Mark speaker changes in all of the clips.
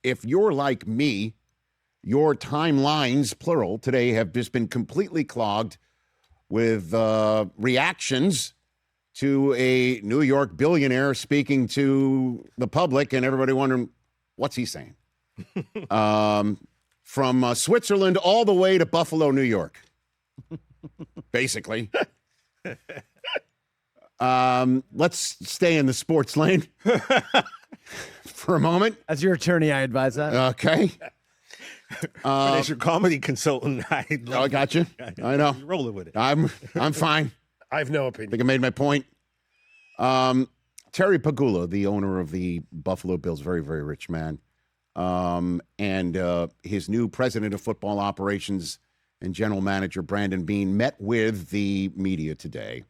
Speaker 1: if you're like me, your timelines, plural, today have just been completely clogged with reactions to a New York billionaire speaking to the public and everybody wondering, what's he saying? From Switzerland all the way to Buffalo, New York, basically. Let's stay in the sports lane for a moment.
Speaker 2: As your attorney, I advise that.
Speaker 1: Okay.
Speaker 3: As your comedy consultant, I
Speaker 1: got you. I know.
Speaker 3: You're rolling with it.
Speaker 1: I'm fine.
Speaker 4: I have no
Speaker 1: I
Speaker 4: opinion.
Speaker 1: think I made my point. Terry Pegula, the owner of the Buffalo Bills, very, very rich man, and his new president of football operations and general manager, Brandon Beane, met with the media today,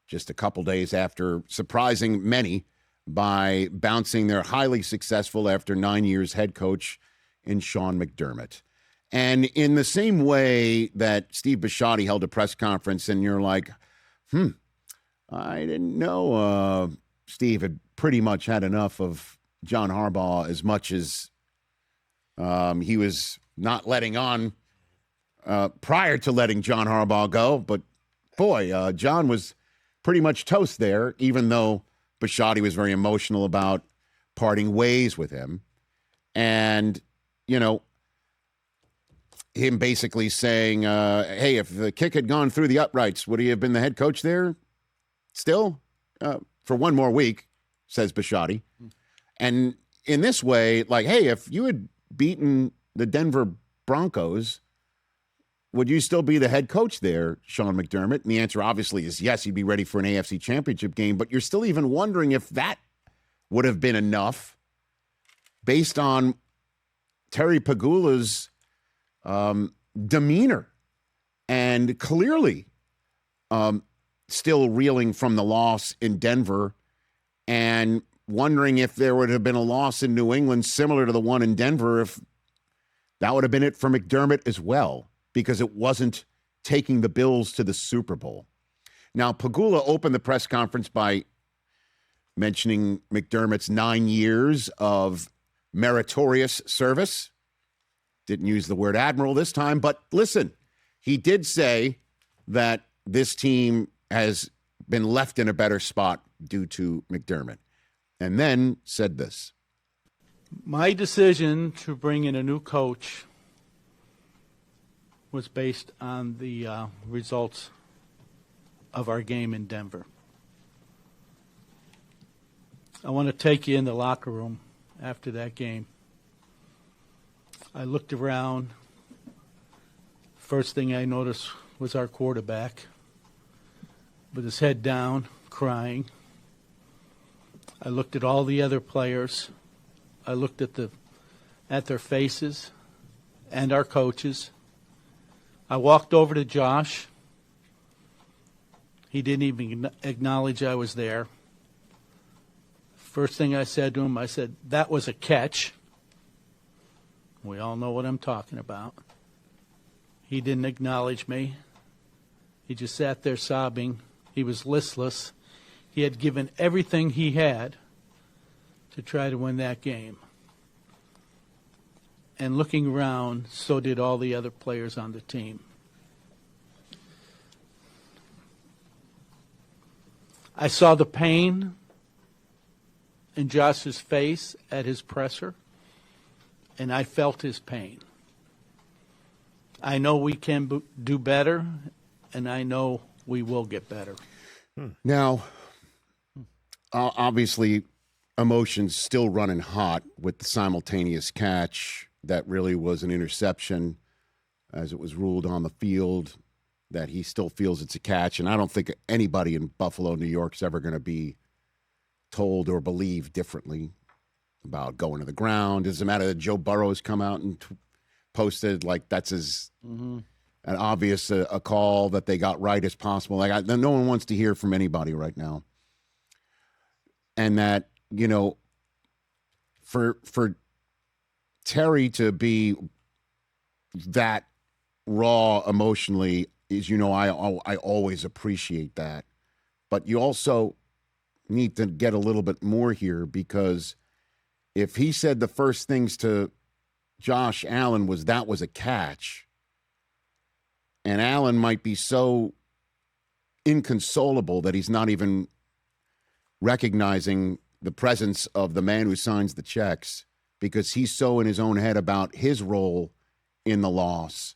Speaker 1: just a couple days after surprising many by bouncing their highly successful, after 9 years, head coach in Sean McDermott. And in the same way that Steve Bisciotti held a press conference and you're like, I didn't know Steve had pretty much had enough of John Harbaugh, as much as he was not letting on prior to letting John Harbaugh go. But boy, John was pretty much toast there, even though Bisciotti was very emotional about parting ways with him. And, you know, him basically saying, hey, if the kick had gone through the uprights, would he have been the head coach there still for one more week, says Bisciotti. And in this way, like, hey, if you had beaten the Denver Broncos, would you still be the head coach there, Sean McDermott? And the answer obviously is yes, he'd be ready for an AFC championship game, but you're still even wondering if that would have been enough based on Terry Pegula's demeanor and clearly still reeling from the loss in Denver and wondering if there would have been a loss in New England similar to the one in Denver, if that would have been it for McDermott as well, because it wasn't taking the Bills to the Super Bowl. Now, Pegula opened the press conference by mentioning McDermott's 9 years of meritorious service. Didn't use the word admiral this time, but listen, he did say that this team has been left in a better spot due to McDermott, and then said this.
Speaker 5: My decision to bring in a new coach was based on the results of our game in Denver. I want to take you in the locker room after that game. I looked around. First thing I noticed was our quarterback with his head down, crying. I looked at all the other players. I looked at their faces and our coaches. I walked over to Josh. He didn't even acknowledge I was there. First thing I said to him, I said, "That was a catch." We all know what I'm talking about. He didn't acknowledge me. He just sat there sobbing. He was listless. He had given everything he had to try to win that game. And looking around, so did all the other players on the team. I saw the pain in Josh's face at his presser, and I felt his pain. I know we can do better, and I know we will get better.
Speaker 1: Now, obviously, emotions still running hot with the simultaneous catch that really was an interception, as it was ruled on the field, that he still feels it's a catch. And I don't think anybody in Buffalo, New York is ever going to be told or believed differently about going to the ground. Does it matter that Joe Burrow has come out and posted like that's as an obvious a call that they got right as possible? Like no one wants to hear from anybody right now. And that, you know, for Terry to be that raw emotionally is, you know, I always appreciate that. But you also need to get a little bit more here, because if he said the first things to Josh Allen was that was a catch, and Allen might be so inconsolable that he's not even recognizing the presence of the man who signs the checks because he's so in his own head about his role in the loss.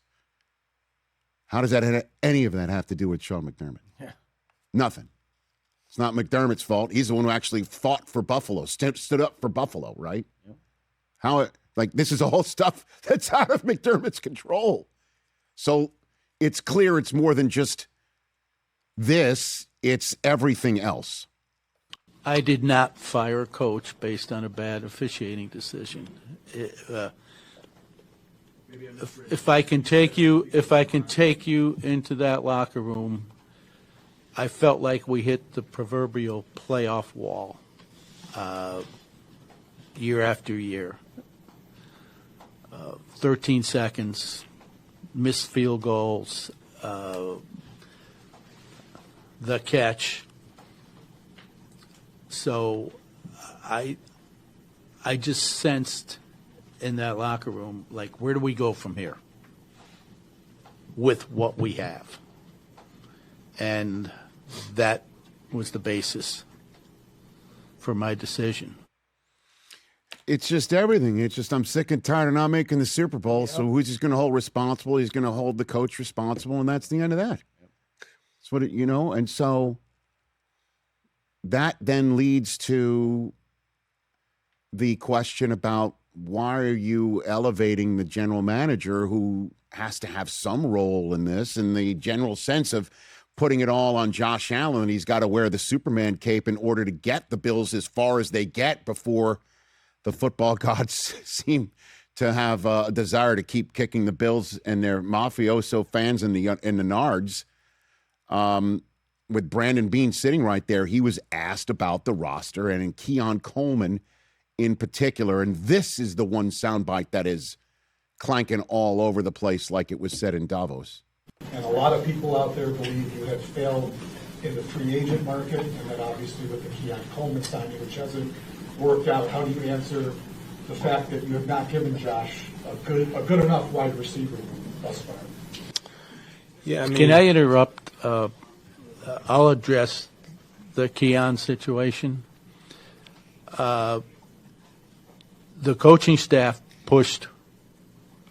Speaker 1: How does any of that have to do with Sean McDermott?
Speaker 3: Yeah.
Speaker 1: Nothing. It's not McDermott's fault. He's the one who actually fought for Buffalo, stood up for Buffalo, right? Yep. This is all stuff that's out of McDermott's control. So it's clear it's more than just this, it's everything else.
Speaker 5: I did not fire a coach based on a bad officiating decision. If I can take you into that locker room, I felt like we hit the proverbial playoff wall year after year. 13 seconds, missed field goals, the catch. So I just sensed in that locker room, like, where do we go from here with what we have? And that was the basis for my decision.
Speaker 1: It's just everything. It's just I'm sick and tired of not making the Super Bowl. Yep. So who's just going to hold responsible? He's going to hold the coach responsible, and that's the end of that. Yep. That's what and so that then leads to the question about why are you elevating the general manager who has to have some role in this, in the general sense of putting it all on Josh Allen, and he's got to wear the Superman cape in order to get the Bills as far as they get before the football gods seem to have a desire to keep kicking the Bills and their mafioso fans in the nards. With Brandon Beane sitting right there, he was asked about the roster and in Keon Coleman in particular. And this is the one soundbite that is clanking all over the place like it was said in Davos.
Speaker 2: And a lot of people out there believe you have failed in the free agent market, and that obviously with the Keon Coleman signing, which hasn't worked out. How do you answer the fact that you have not given Josh a good enough wide receiver thus far?
Speaker 3: Yeah, I mean,
Speaker 5: can I interrupt? I'll address the Keon situation. The coaching staff pushed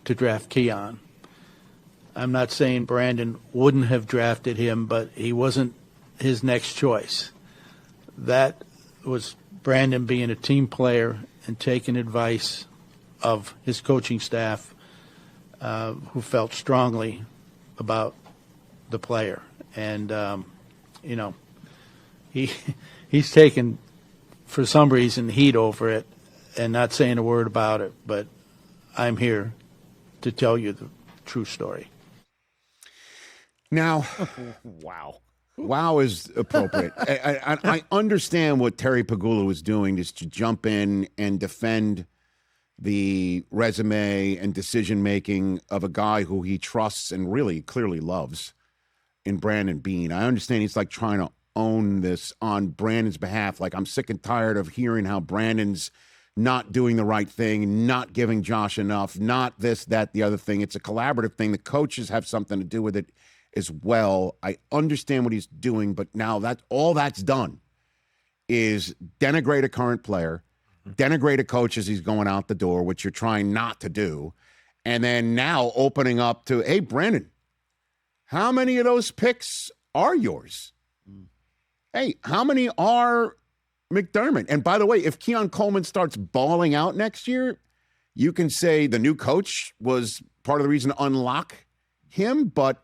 Speaker 5: to draft Keon. I'm not saying Brandon wouldn't have drafted him, but he wasn't his next choice. That was Brandon being a team player and taking advice of his coaching staff, who felt strongly about the player. And, he's taken, for some reason, heat over it and not saying a word about it. But I'm here to tell you the true story.
Speaker 1: Now, wow is appropriate. I understand what Terry Pegula was doing, is to jump in and defend the resume and decision-making of a guy who he trusts and really clearly loves in Brandon Beane. I understand he's like trying to own this on Brandon's behalf. Like, I'm sick and tired of hearing how Brandon's not doing the right thing, not giving Josh enough, not this, that, the other thing. It's a collaborative thing. The coaches have something to do with it as well. I understand what he's doing, but now that all that's done is denigrate a current player, denigrate a coach as he's going out the door, which you're trying not to do, and then now opening up to, hey, Brandon, how many of those picks are yours? Hey, how many are McDermott? And by the way, if Keon Coleman starts balling out next year, you can say the new coach was part of the reason to unlock him, but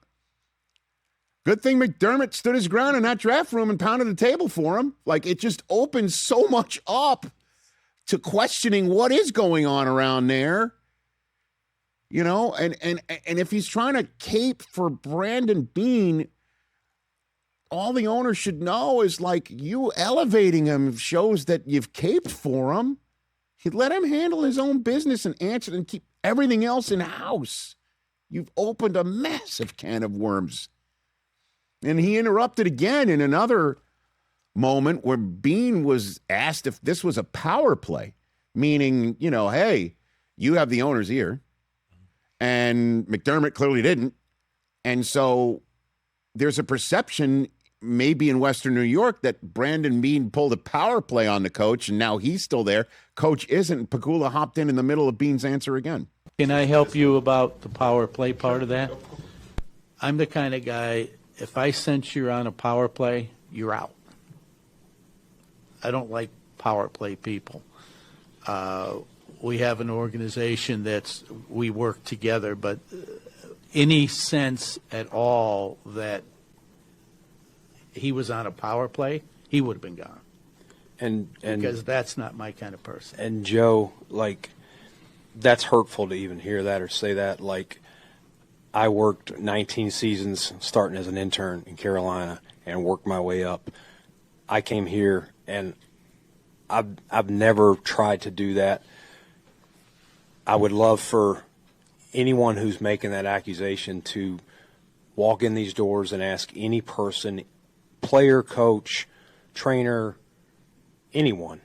Speaker 1: good thing McDermott stood his ground in that draft room and pounded the table for him. Like, it just opens so much up to questioning what is going on around there. And if he's trying to cape for Brandon Beane, all the owner should know is, like, you elevating him shows that you've caped for him. You let him handle his own business and answer and keep everything else in-house. You've opened a massive can of worms. And he interrupted again in another moment where Beane was asked if this was a power play. meaning, hey, you have the owner's ear, and McDermott clearly didn't. And so there's a perception maybe in Western New York that Brandon Beane pulled a power play on the coach, and now he's still there. Coach isn't. Pegula hopped in the middle of Beane's answer again.
Speaker 5: Can I help you about the power play part of that? I'm the kind of guy, if I sense you're on a power play, you're out. I don't like power play people. We have an organization we work together, but any sense at all that he was on a power play, he would have been gone.
Speaker 4: And
Speaker 5: because that's not my kind of person.
Speaker 4: And Joe, that's hurtful to even hear that or say that. I worked 19 seasons starting as an intern in Carolina and worked my way up. I came here and I've never tried to do that. I would love for anyone who's making that accusation to walk in these doors and ask any person, player, coach, trainer, anyone.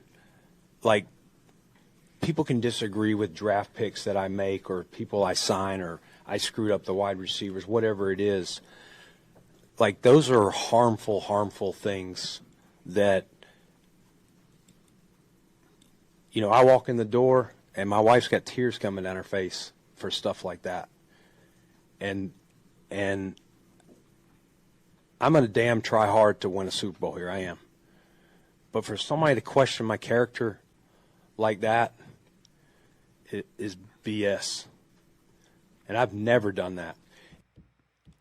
Speaker 4: People can disagree with draft picks that I make or people I sign or I screwed up the wide receivers, whatever it is. Those are harmful things that, I walk in the door and my wife's got tears coming down her face for stuff like that. And I'm going to damn try hard to win a Super Bowl here. I am. But for somebody to question my character like that, it is BS. And I've never done that.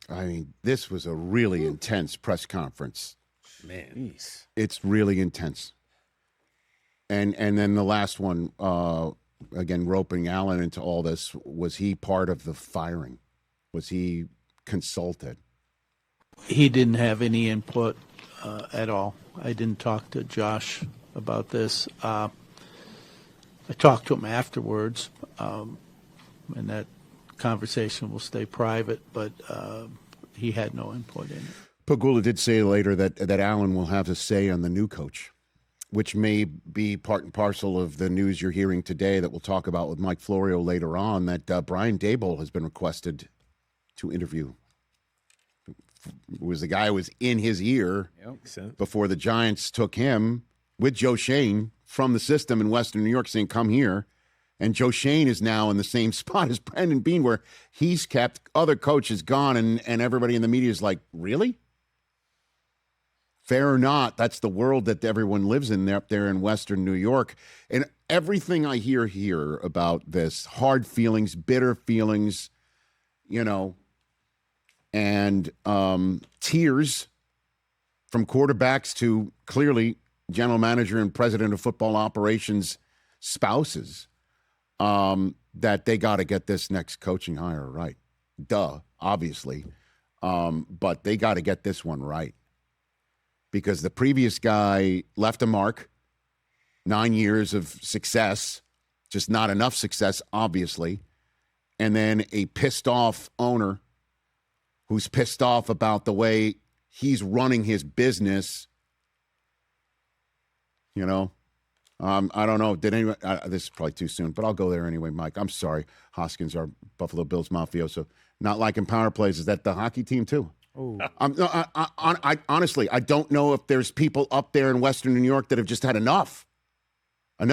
Speaker 1: I mean, this was a really intense press conference.
Speaker 3: Man,
Speaker 1: it's really intense. And then the last one, again, roping Allen into all this, was he part of the firing? Was he consulted?
Speaker 5: He didn't have any input at all. I didn't talk to Josh about this. I talked to him afterwards, and that conversation will stay private, but he had no input in it.
Speaker 1: Pegula did say later that Allen will have a say on the new coach, which may be part and parcel of the news you're hearing today that we'll talk about with Mike Florio later on, that Brian Daboll has been requested to interview. It was the guy who was in his ear before the Giants took him with Joe Shane from the system in Western New York saying, come here. And Joe Shane is now in the same spot as Brandon Beane, where he's kept other coaches gone, and everybody in the media is like, really? Fair or not, that's the world that everyone lives in up there in Western New York. And everything I hear here about this, hard feelings, bitter feelings, and tears from quarterbacks to clearly general manager and president of football operations spouses, that they got to get this next coaching hire right. Duh, obviously. But they got to get this one right. Because the previous guy left a mark, 9 years of success, just not enough success, obviously. And then a pissed off owner who's pissed off about the way he's running his business. I don't know. Did anyone? This is probably too soon, but I'll go there anyway, Mike. I'm sorry. Hoskins, our Buffalo Bills mafioso, not liking power plays. Is that the hockey team too?
Speaker 3: Oh,
Speaker 1: I honestly, I don't know if there's people up there in Western New York that have just had enough, and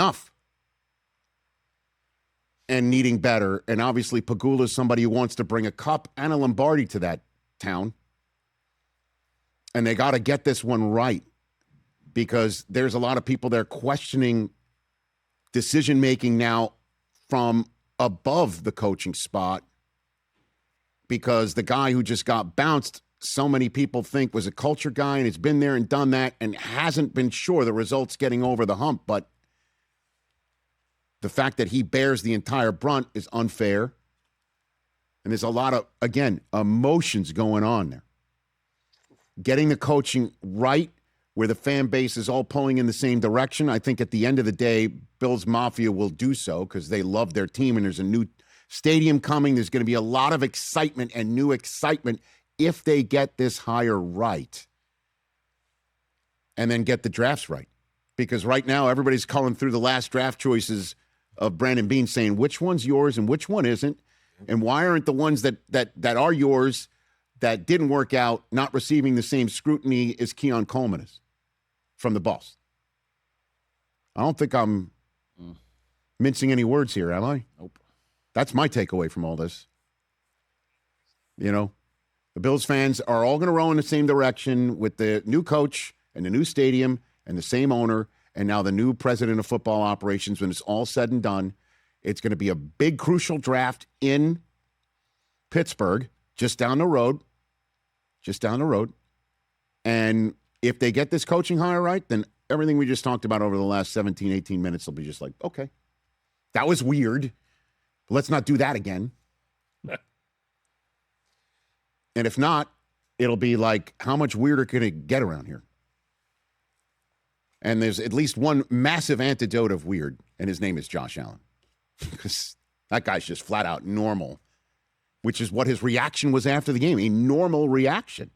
Speaker 1: needing better. And obviously, Pegula is somebody who wants to bring a cup and a Lombardi to that town, and they got to get this one right, because there's a lot of people there questioning decision making now from above the coaching spot, because the guy who just got bounced, so many people think was a culture guy and has been there and done that and hasn't been sure the results getting over the hump. But the fact that he bears the entire brunt is unfair. And there's a lot of, again, emotions going on there. Getting the coaching right where the fan base is all pulling in the same direction. I think at the end of the day, Bills Mafia will do so because they love their team and there's a new stadium coming. There's going to be a lot of excitement and new excitement if they get this hire right and then get the drafts right. Because right now, everybody's calling through the last draft choices of Brandon Beane saying which one's yours and which one isn't, and why aren't the ones that are yours that didn't work out not receiving the same scrutiny as Keon Coleman is from the boss. I don't think I'm mincing any words here, am I?
Speaker 6: Nope.
Speaker 1: That's my takeaway from all this. You know, the Bills fans are all going to row in the same direction with the new coach and the new stadium and the same owner and now the new president of football operations. When it's all said and done, it's going to be a big, crucial draft in Pittsburgh, just down the road. And if they get this coaching hire right, then everything we just talked about over the last 17, 18 minutes will be just like, okay, that was weird. But let's not do that again. And if not, it'll be like, how much weirder can it get around here? And there's at least one massive antidote of weird, and his name is Josh Allen. Because that guy's just flat out normal, which is what his reaction was after the game, a normal reaction.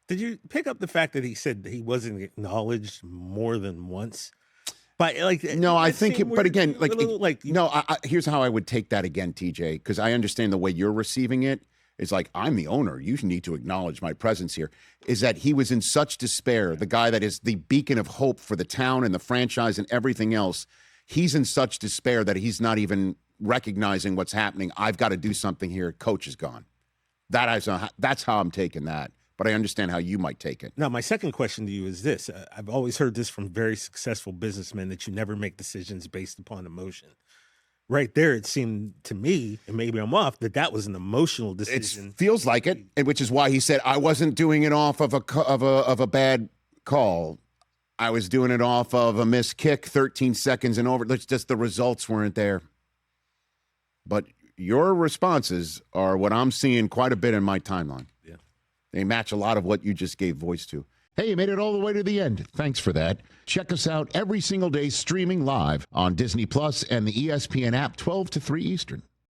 Speaker 3: Did you pick up the fact that he said that he wasn't acknowledged more than once? But like,
Speaker 1: no, I think, but again, here's how I would take that again, TJ, because I understand the way you're receiving it. It's like, I'm the owner. You need to acknowledge my presence here. Is that he was in such despair, the guy that is the beacon of hope for the town and the franchise and everything else. He's in such despair that he's not even recognizing what's happening. I've got to do something here. Coach is gone. That's how I'm taking that. But I understand how you might take it.
Speaker 3: Now, my second question to you is this. I've always heard this from very successful businessmen that you never make decisions based upon emotion. Right there, it seemed to me, and maybe I'm off, that was an emotional decision.
Speaker 1: It feels like it, and which is why he said, I wasn't doing it off of a bad call. I was doing it off of a missed kick, 13 seconds and over. It's just the results weren't there. But your responses are what I'm seeing quite a bit in my timeline.
Speaker 3: Yeah.
Speaker 1: They match a lot of what you just gave voice to. Hey, you made it all the way to the end. Thanks for that. Check us out every single day streaming live on Disney Plus and the ESPN app 12 to 3 Eastern.